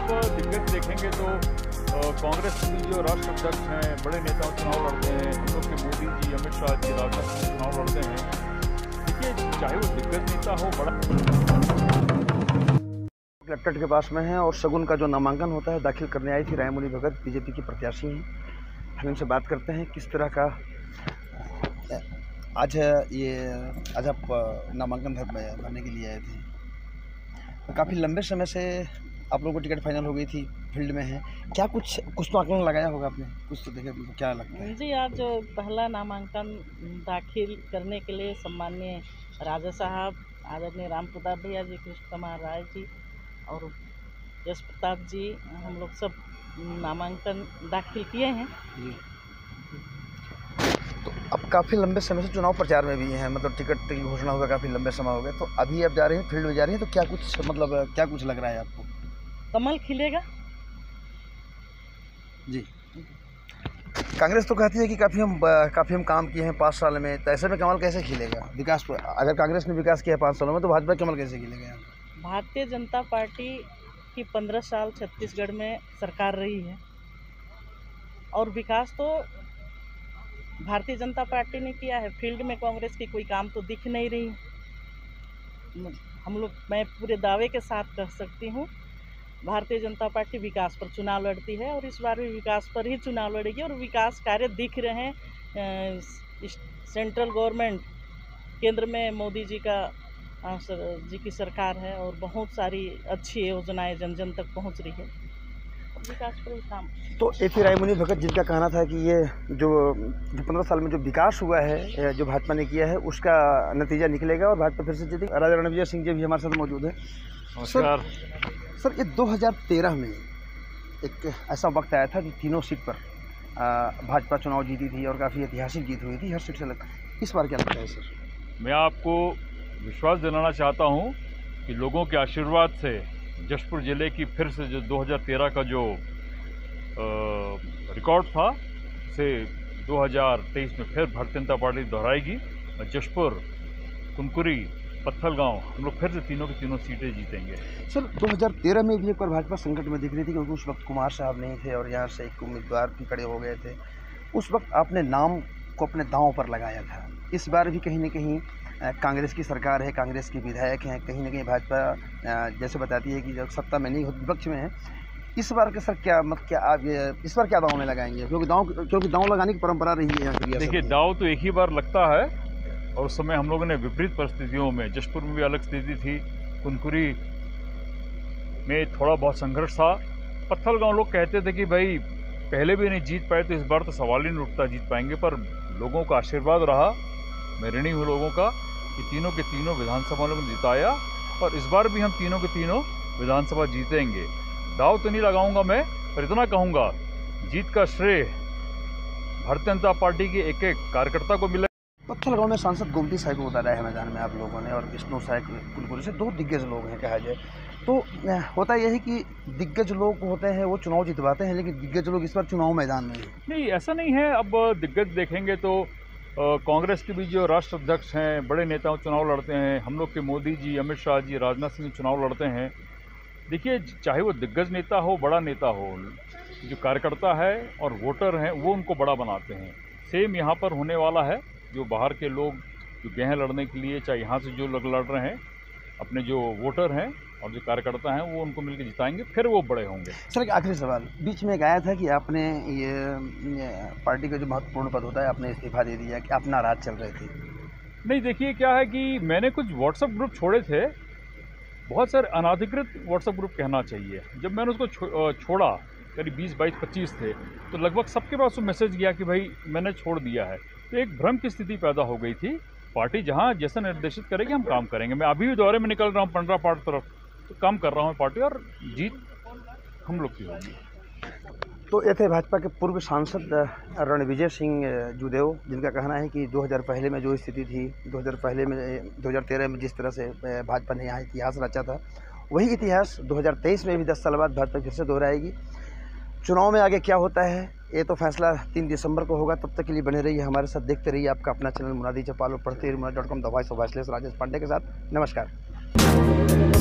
आप दिग्गज देखेंगे तो कांग्रेस के जो राष्ट्र अध्यक्ष हैं, बड़े नेता चुनाव लड़ते हैं। हम लोग के मोदी जी, अमित शाह जी, राजनाथ सिंह चुनाव लड़ते हैं। देखिए, चाहे वो दिग्गज नेता हो, बड़ा कलेक्ट्रेट के पास में है और शगुन का जो नामांकन होता है दाखिल करने आई थी रायमुनी भगत, बीजेपी की प्रत्याशी हैं। हम इनसे बात करते हैं किस तरह का आज आप नामांकन भरने के लिए आए थे। तो काफ़ी लंबे समय से आप लोगों को टिकट फाइनल हो गई थी, फील्ड में है क्या? कुछ तो आकलन लगाया होगा आपने, कुछ तो देखे, क्या लगता है जी? आज पहला नामांकन दाखिल करने के लिए सम्माननीय राजा साहब, आदरणीय राम प्रताप भैया जी, कृष्ण कुमार राय जी और यश प्रताप जी, हम लोग सब नामांकन दाखिल किए हैं जी। तो अब काफ़ी लंबे समय से चुनाव प्रचार में भी हैं, मतलब टिकट की घोषणा हुआ काफ़ी लंबे समय हो गया, तो अभी आप जा रहे हैं, फील्ड में जा रही हैं, तो क्या कुछ लग रहा है आपको? कमल खिलेगा जी। कांग्रेस तो कहती है कि काफ़ी हम काम किए हैं 5 साल में, तो ऐसे में कमल कैसे खिलेगा? विकास, अगर कांग्रेस ने विकास किया 5 सालों में, तो भाजपा कमल कैसे खिलेगा? भारतीय जनता पार्टी की 15 साल छत्तीसगढ़ में सरकार रही है और विकास तो भारतीय जनता पार्टी ने किया है। फील्ड में कांग्रेस की कोई काम तो दिख नहीं रही। मैं पूरे दावे के साथ कह सकती हूँ, भारतीय जनता पार्टी विकास पर चुनाव लड़ती है और इस बार भी विकास पर ही चुनाव लड़ेगी और विकास कार्य दिख रहे हैं। सेंट्रल गवर्नमेंट, केंद्र में मोदी जी की सरकार है और बहुत सारी अच्छी योजनाएं जन जन तक पहुंच रही है, विकास पर काम। तो ए.पी. रायमुनी भगत, जिनका कहना था कि ये जो 15 साल में जो विकास हुआ है, जो भाजपा ने किया है, उसका नतीजा निकलेगा और भाजपा फिर से जीतेगी। राजा रणविजय सिंह जी भी हमारे साथ मौजूद है। नमस्कार सर, ये 2013 में एक ऐसा वक्त आया था कि तीनों सीट पर भाजपा चुनाव जीती थी और काफ़ी ऐतिहासिक जीत हुई थी हर सीट से लगता। इस बार क्या लगता है सर? मैं आपको विश्वास दिलाना चाहता हूं कि लोगों के आशीर्वाद से जशपुर जिले की फिर से जो 2013 का जो रिकॉर्ड था, से 2023 में फिर भारतीय जनता पार्टी दोहराएगी और जशपुर, कुनकुरी, पत्थलगांव, हम लोग फिर से तीनों की तीनों सीटें जीतेंगे। सर, 2013 में भी एक बार भाजपा संकट में दिख रही थी क्योंकि उस वक्त कुमार साहब नहीं थे और यहाँ से एक उम्मीदवार भी खड़े हो गए थे। उस वक्त आपने नाम को अपने दांव पर लगाया था। इस बार भी कहीं न कहीं कांग्रेस की सरकार है, कांग्रेस के विधायक हैं, कहीं न कहीं भाजपा जैसे बताती है कि जब सत्ता में नहीं हो, विपक्ष में है। इस बार के सर आप इस बार क्या दांव में लगाएंगे? क्योंकि दांव लगाने की परंपरा रही है यहाँ की। देखिए, दांव तो एक ही बार लगता है और उस समय हम लोगों ने विपरीत परिस्थितियों में, जशपुर में भी अलग स्थिति थी, कुनकुरी में थोड़ा बहुत संघर्ष था, पत्थलगांव लोग कहते थे कि भाई पहले भी नहीं जीत पाए तो इस बार तो सवाल ही नहीं उठता जीत पाएंगे, पर लोगों का आशीर्वाद रहा। मैं ऋणी हूँ लोगों का कि तीनों के तीनों विधानसभा लोगों ने जिताया और इस बार भी हम तीनों के तीनों विधानसभा जीतेंगे। दाव तो नहीं लगाऊंगा मैं, पर इतना कहूँगा, जीत का श्रेय भारतीय जनता पार्टी के एक एक कार्यकर्ता को मिला। पत्थलगांव में सांसद गोमती साय को उतारा है मैदान में आप लोगों ने और विष्णु साय कुलपुरी से, 2 दिग्गज लोग हैं कहा जाए तो। होता यह है कि दिग्गज लोग होते हैं वो चुनाव जितवाते हैं, लेकिन दिग्गज लोग इस बार चुनाव मैदान में नहीं, ऐसा नहीं है। अब दिग्गज देखेंगे तो कांग्रेस के भी जो राष्ट्र अध्यक्ष हैं, बड़े नेता चुनाव लड़ते हैं। हम लोग के मोदी जी, अमित शाह जी, राजनाथ सिंह चुनाव लड़ते हैं। देखिए, चाहे वो दिग्गज नेता हो, बड़ा नेता हो, जो कार्यकर्ता है और वोटर हैं वो उनको बड़ा बनाते हैं। सेम यहाँ पर होने वाला है। जो बाहर के लोग जो गए हैं लड़ने के लिए, चाहे यहाँ से जो लोग लड़ रहे हैं, अपने जो वोटर हैं और जो कार्यकर्ता हैं वो उनको मिलकर जिताएंगे, फिर वो बड़े होंगे। सर, एक आखिरी सवाल, बीच में एक आया था कि आपने ये पार्टी का जो महत्वपूर्ण पद होता है आपने इस्तीफा दे दिया, कि आप नाराज चल रहे थे। नहीं, देखिए क्या है कि मैंने कुछ व्हाट्सएप ग्रुप छोड़े थे, बहुत सारे अनाधिकृत व्हाट्सएप ग्रुप कहना चाहिए। जब मैंने उसको छोड़ा, करीब 20, 22, 25 थे, तो लगभग सबके पास वो मैसेज गया कि भाई मैंने छोड़ दिया है। तो एक भ्रम की स्थिति पैदा हो गई थी। पार्टी जहां जैसा निर्देशित करेगी हम काम करेंगे। मैं अभी भी दौरे में निकल रहा हूं पंडरा पाठ तरफ, तो काम कर रहा हूं पार्टी और जीत हम लोग की होगी। तो ये थे भाजपा के पूर्व सांसद रणविजय सिंह जूदेव, जिनका कहना है कि 2013 में जो स्थिति थी, 2013 में जिस तरह से भाजपा ने यहाँ इतिहास रचा था, वही इतिहास 2023 में भी 10 साल बाद भाजपा फिर से दोहराएगी। चुनाव में आगे क्या होता है ये तो फैसला 3 दिसंबर को होगा। तब तक के लिए बने रहिए हमारे साथ, देखते रहिए आपका अपना चैनल मुनादी चपाल और पढ़ते रहिए मुनादी.com। राजेश पांडे के साथ नमस्कार।